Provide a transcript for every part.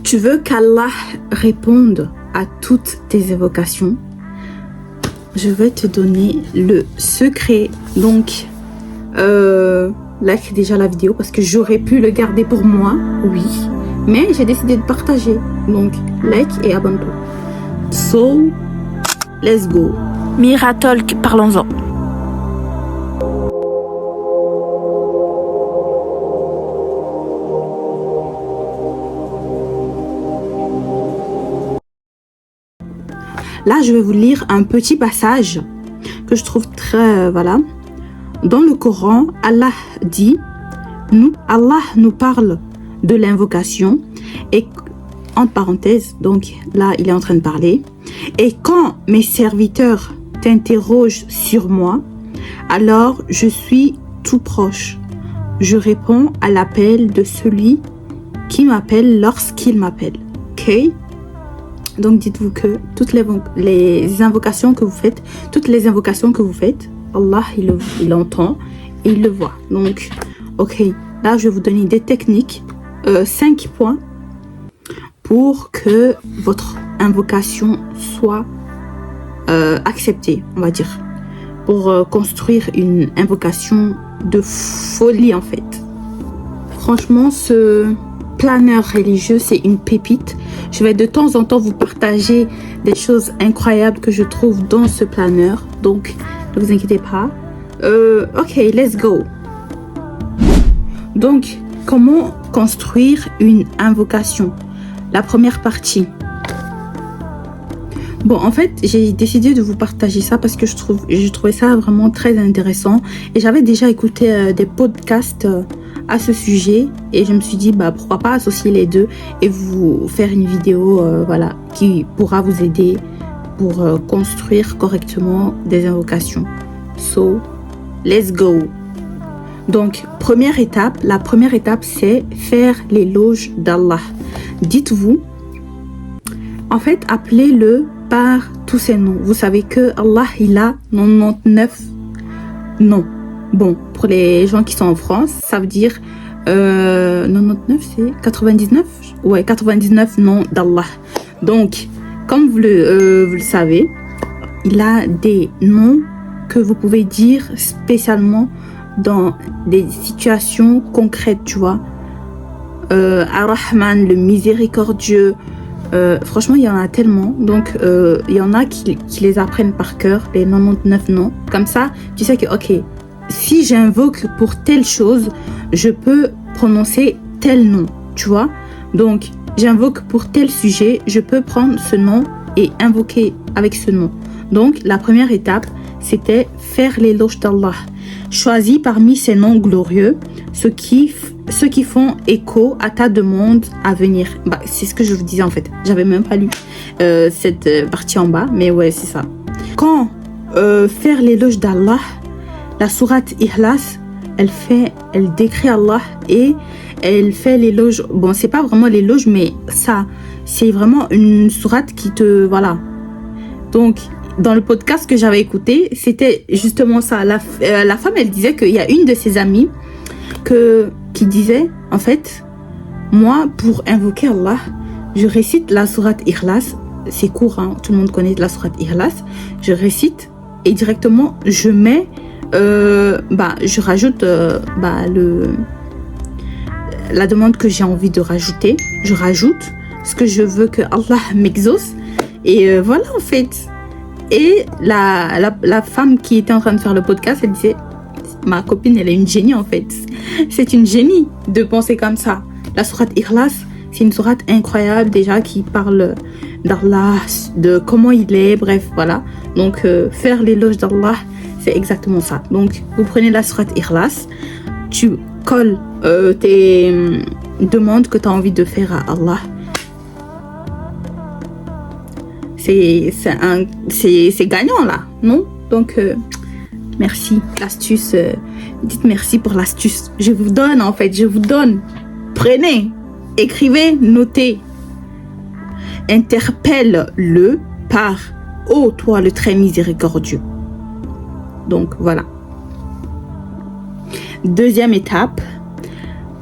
tu veux qu'Allah réponde à toutes tes évocations, je vais te donner le secret. Donc, like déjà la vidéo parce que j'aurais pu le garder pour moi, oui, mais j'ai décidé de partager. Donc, like et abonne-toi. So, let's go. Mira Talk, parlons-en. Là, je vais vous lire un petit passage que je trouve très, voilà. Dans le Coran, Allah dit, Allah nous parle de l'invocation et, entre parenthèses, donc là, il est en train de parler. Et quand mes serviteurs t'interrogent sur moi, alors je suis tout proche. Je réponds à l'appel de celui qui m'appelle lorsqu'il m'appelle. Ok? Donc dites-vous que toutes les invocations que vous faites, Allah il entend et il le voit. Donc, ok, là je vais vous donner des techniques, 5 points pour que votre invocation soit acceptée, on va dire. Pour construire une invocation de folie en fait. Franchement, ce planeur religieux, c'est une pépite. Je vais de temps en temps vous partager des choses incroyables que je trouve dans ce planeur. Donc, ne vous inquiétez pas. Ok, let's go. Donc, comment construire une invocation? La première partie. Bon, en fait, j'ai décidé de vous partager ça parce que je trouvais ça vraiment très intéressant. Et j'avais déjà écouté des podcasts à ce sujet. Et je me suis dit, bah, pourquoi pas associer les deux et vous faire une vidéo voilà, qui pourra vous aider pour construire correctement des invocations. So, let's go. Donc, la première étape, c'est faire l'éloge d'Allah. Dites-vous, en fait, appelez-le par tous ses noms. Vous savez que Allah, il a 99 noms. Bon, pour les gens qui sont en France, ça veut dire 99, c'est 99? Ouais, 99 noms d'Allah. Donc, comme vous le savez, il a des noms que vous pouvez dire spécialement dans des situations concrètes, tu vois. Ar-Rahman, le miséricordieux. Franchement, il y en a tellement. Donc, il y en a qui les apprennent par cœur, les 99 noms. Comme ça, tu sais que, ok, si j'invoque pour telle chose, je peux prononcer tel nom, tu vois. Donc, j'invoque pour tel sujet, je peux prendre ce nom et invoquer avec ce nom. Donc, la première étape, c'était faire l'éloge d'Allah. Choisis parmi ces noms glorieux ceux qui font écho à ta demande à venir. Bah, c'est ce que je vous disais en fait. J'avais même pas lu cette partie en bas, mais ouais, c'est ça. Quand faire l'éloge d'Allah, la sourate Ikhlas, elle décrit Allah et elle fait l'éloge. Bon, c'est pas vraiment l'éloge, mais ça, c'est vraiment une sourate qui te, voilà. Donc, dans le podcast que j'avais écouté, c'était justement ça. La femme, elle disait qu'il y a une de ses amies qui disait, en fait, moi, pour invoquer Allah, je récite la sourate Ikhlas. C'est court, hein, tout le monde connaît la sourate Ikhlas. Je récite et directement, je mets, je rajoute la demande que j'ai envie de rajouter. Je rajoute ce que je veux que Allah m'exauce. Et voilà, en fait. Et la femme qui était en train de faire le podcast, elle disait, ma copine, elle est une génie en fait. C'est une génie de penser comme ça. La sourate Ikhlas, c'est une sourate incroyable déjà qui parle d'Allah, de comment il est, bref, voilà. Donc, faire l'éloge d'Allah, c'est exactement ça. Donc, vous prenez la sourate Ikhlas, tu colles tes demandes que tu as envie de faire à Allah. C'est gagnant là, non? Donc, merci. L'astuce, dites merci pour l'astuce. Je vous donne en fait, Prenez, écrivez, notez. Interpelle-le par « Ô toi le très miséricordieux ». Donc, voilà. Deuxième étape,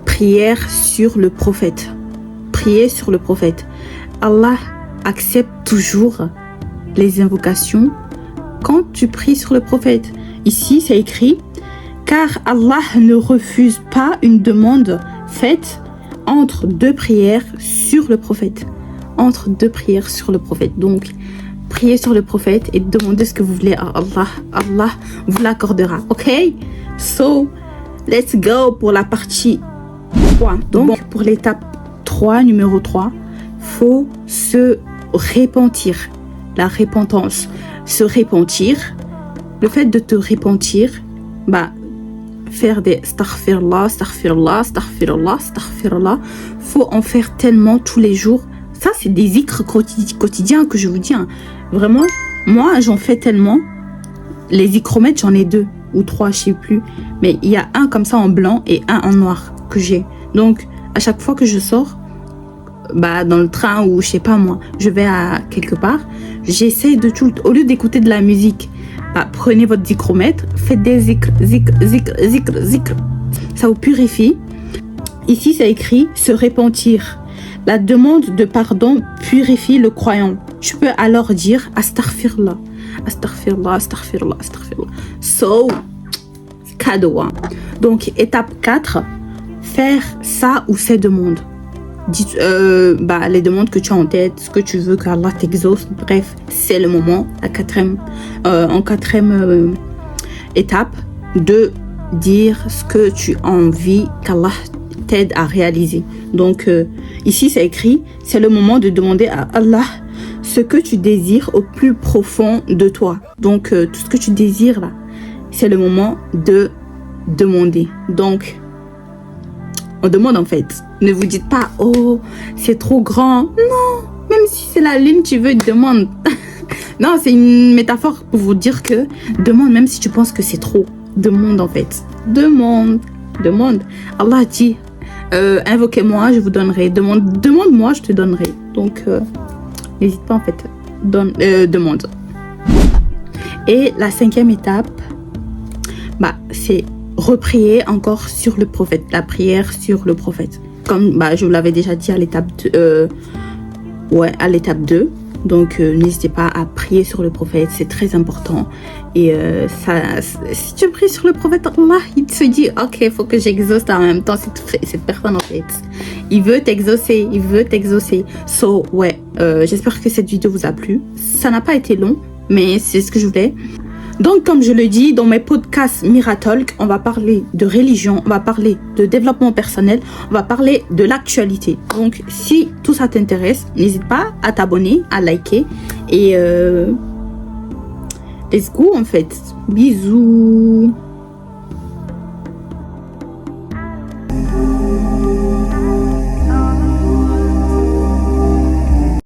prière sur le prophète. prier sur le prophète. Allah accepte toujours les invocations quand tu pries sur le prophète. Ici, c'est écrit « Car Allah ne refuse pas une demande faite entre deux prières sur le prophète. » Entre deux prières sur le prophète. Donc, priez sur le prophète et demandez ce que vous voulez à Allah. Allah vous l'accordera. Ok? So, let's go pour la partie 3. Donc, pour l'étape 3, numéro 3, faut se repentir. La repentance. Se repentir. Le fait de te repentir, faire des astaghfirullah, astaghfirullah, astaghfirullah, astaghfirullah. Faut en faire tellement tous les jours. Ça, c'est des zikrs quotidiens que je vous dis. Hein. Vraiment, moi, j'en fais tellement. Les zikromètres, j'en ai 2 ou 3, je sais plus. Mais il y a un comme ça en blanc et un en noir que j'ai. Donc, à chaque fois que je sors, dans le train ou je sais pas moi, je vais à quelque part, j'essaie de tout, au lieu d'écouter de la musique, prenez votre zikromètre, faites des zikr. Ça vous purifie. Ici, c'est écrit se repentir. La demande de pardon purifie le croyant. Tu peux alors dire astaghfirullah, astaghfirullah, astaghfirullah, astaghfirullah. So, cadeau. Hein. Donc, étape 4, faire ça ou ces demandes. Dites, les demandes que tu as en tête, ce que tu veux qu'Allah t'exauce. Bref, c'est le moment, en quatrième étape, de dire ce que tu as envie qu'Allah t'aide à réaliser. Donc, ici, c'est écrit, c'est le moment de demander à Allah ce que tu désires au plus profond de toi. Donc, tout ce que tu désires là, c'est le moment de demander. Donc, on demande en fait. Ne vous dites pas, oh, c'est trop grand. Non, même si c'est la lune, tu veux, demande. Non, c'est une métaphore pour vous dire que demande, même si tu penses que c'est trop. Demande en fait. Demande. Allah dit, invoquez-moi, je vous donnerai. Demande-moi, je te donnerai. Donc, n'hésite pas en fait. Demande. Et la 5e étape, c'est reprier encore sur le prophète. La prière sur le prophète. Comme je vous l'avais déjà dit à l'étape 2. Donc, n'hésitez pas à prier sur le prophète. C'est très important. Et si tu pries sur le prophète, Allah, il se dit, ok, il faut que j'exauce en même temps cette personne en fait. Il veut t'exaucer. So, j'espère que cette vidéo vous a plu. Ça n'a pas été long, mais c'est ce que je voulais. Donc, comme je le dis, dans mes podcasts Miratalk, on va parler de religion, on va parler de développement personnel, on va parler de l'actualité. Donc, si tout ça t'intéresse, n'hésite pas à t'abonner, à liker et let's go en fait. Bisous.